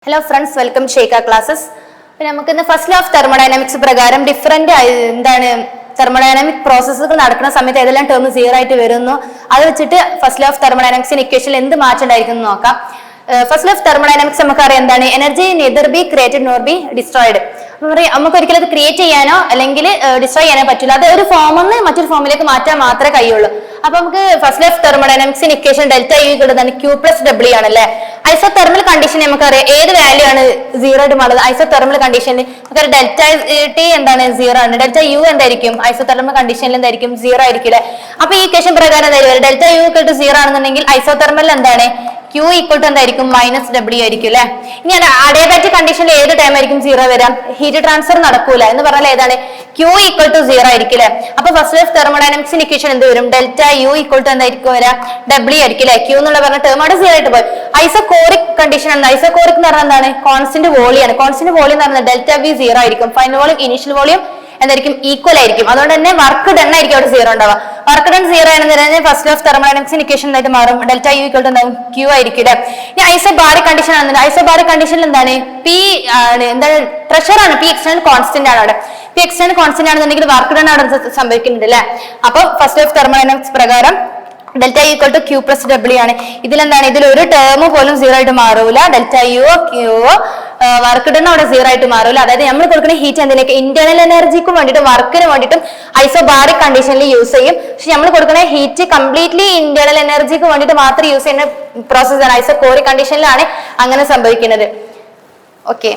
Hello friends, welcome ഷേക്ക classes. പിന്നെ നമുക്ക് ഇന്ന് ഫസ്റ്റ് ലോ ഓഫ് തെർമോഡൈനാമിക്സ് പ്രകാരം ഡിഫറെന്റ് എന്താണ് തെർമോഡൈനാമിക് പ്രോസസ്സുകൾ നടക്കുന്ന സമയത്ത് ഏതെല്ലാം ടേം സീറോ ആയിട്ട് വരുന്നു, അത് വെച്ചിട്ട് ഫസ്റ്റ് ലോ ഓഫ് തെർമോഡൈനാമിക്സിന് ഇക്വേഷനിൽ എന്ത് മാറ്റം ഉണ്ടായിരിക്കും എന്ന് നോക്കാം. ഫസ്റ്റ് ലോ ഓഫ് തെർമോഡൈനാമിക്സ് നമുക്കറിയാം എന്താണ്, energy nether be created nor B destroyed. നമുക്ക് ഒരിക്കലും അത് ക്രിയേറ്റ് ചെയ്യാനോ അല്ലെങ്കിൽ ഡിസ്ട്രോയ് ചെയ്യാനോ പറ്റില്ല. അത് ഒരു ഫോമിൽ നിന്ന് മറ്റൊരു ഫോമിലേക്ക് മാറ്റാൻ മാത്രമേ കഴിയുള്ളൂ. അപ്പൊ നമുക്ക് ഫസ്റ്റ് ലോ ഓഫ് തെർമോഡൈനാമിക്സിന് ഇക്വേഷൻ ഡെൽറ്റ യു കിട്ടുന്നത് Q പ്ലസ് ഡബ്ല്യു ആണല്ലേ. ഐസോതെർമൽ കണ്ടീഷൻ നമുക്കറിയാം ഏത് വാല്യൂ ആണ് സീറോ ആയിട്ട് മാറുന്നത്. ഐസോതെർമൽ കണ്ടീഷനിൽ നമുക്കറിയാം ഡെൽറ്റ ടി എന്താണ് സീറോ ആണ്. ഡെൽറ്റ യു എന്തായിരിക്കും ഐസോതെർമൽ കണ്ടീഷനിൽ എന്തായിരിക്കും സീറോ ആയിരിക്കും അല്ലെ. അപ്പൊ ഈ ഇക്വേഷൻ പ്രകാരം എന്തായാലും ഡെൽറ്റ യു ഇക്വൽ സീറോ ആണെന്നുണ്ടെങ്കിൽ ഐസോതെർമൽ എന്താണ് Q ഈക്വൽ ടു എന്തായിരിക്കും മൈനസ് ഡബ്ല്യു ആയിരിക്കും അല്ലെ. ഇനി അഡിയബാറ്റിക് കണ്ടീഷനിൽ ഏത് ടൈം ആയിരിക്കും സീറോ വരാം, ഹീറ്റ് ട്രാൻസ്ഫർ നടക്കൂല എന്ന് പറഞ്ഞാൽ ഏതാണ് Q ഈക്വൽ ടു സീറോ ആയിരിക്കും അല്ലെ. അപ്പൊ ഫസ്റ്റ് ലോ ഓഫ് തെർമോഡൈനാമിക്സിന്റെ ഇക്വേഷൻ എന്ത് വരും, ഡെൽറ്റ യു ഈക്വൽ ടു എന്തായിരിക്കും വരാം ഡബ്ല്യു ആയിരിക്കും അല്ലെ. Q എന്നുള്ള പറഞ്ഞ ടേം അവിടെ സീറോ ആയിട്ട് പോയി. ഐസോകോറിക് കണ്ടീഷൻ ആണ്. ഐസോകോറിക് എന്ന് പറഞ്ഞാൽ എന്താണ്, കോൺസ്റ്റന്റ് വോളിയാണ്. കോൺസ്റ്റന്റ് വോളിയം എന്ന് പറഞ്ഞാൽ ഡെൽറ്റ വി സീറോ ആയിരിക്കും. ഫൈനൽ വോളിയം ഇനീഷ്യൽ വോളിയം എന്തായിരിക്കും ഈക്വൽ ആയിരിക്കും. അതുകൊണ്ട് തന്നെ വർക്ക് ഡൺ ആയിരിക്കും അവിടെ സീറോ ഉണ്ടാവുക. വർക്ക് ഡൺ സീറോ ആണെന്ന് ഫസ്റ്റ് ലോ ഓഫ് തെർമോഡൈനാമിക്സിന്റെ ഇക്വേഷൻ ആയിട്ട് മാറും. ഡെൽറ്റ യു ഈക്വൽ ടു എന്താവും Q ആയിരിക്കും. ഇനി ഐസോബാറിക് കണ്ടീഷൻ ആണെന്നുണ്ടെങ്കിൽ ഐസോബാറിക് കണ്ടീഷനിൽ എന്താണ് പി ആണ്, എന്താണ് പ്രഷർ ആണ്, പി എക്സ്റ്റേണൽ കോൺസ്റ്റന്റ് ആണ് അവിടെ. പി എക്സ്റ്റേണൽ കോൺസ്റ്റന്റ് ആണെന്നുണ്ടെങ്കിൽ വർക്ക് ഡൺ അവിടെ സംഭവിക്കുന്നുണ്ട് അല്ലെ. അപ്പൊ ഫസ്റ്റ് ലോ ഓഫ് തെർമോഡൈനാമിക്സ് പ്രകാരം delta U equal to Q plus W ആണ്. ഇതിലെന്താണ്, ഇതിൽ ഒരു ടേം പോലും സീറോ ആയിട്ട് മാറൂല. ഡെൽറ്റ യുവോ ക്യൂവോ വർക്ക് ഡൺ അവിടെ സീറോ ആയിട്ട് മാറൂല. അതായത് നമ്മൾ കൊടുക്കുന്ന ഹീറ്റ് എന്തിനൊക്കെ ഇന്റേണൽ എനർജിക്കും വേണ്ടിയിട്ടും വർക്കിന് വേണ്ടിയിട്ടും ഐസോബാറിക് കണ്ടീഷനിൽ യൂസ് ചെയ്യും. പക്ഷെ നമ്മൾ കൊടുക്കുന്ന ഹീറ്റ് കംപ്ലീറ്റ്ലി ഇന്റേണൽ എനർജിക്ക് വേണ്ടിയിട്ട് മാത്രം യൂസ് ചെയ്യുന്ന പ്രോസസ്സാണ്. ഐസോകോറിക് കണ്ടീഷനിലാണ് അങ്ങനെ സംഭവിക്കുന്നത്. ഓക്കെ.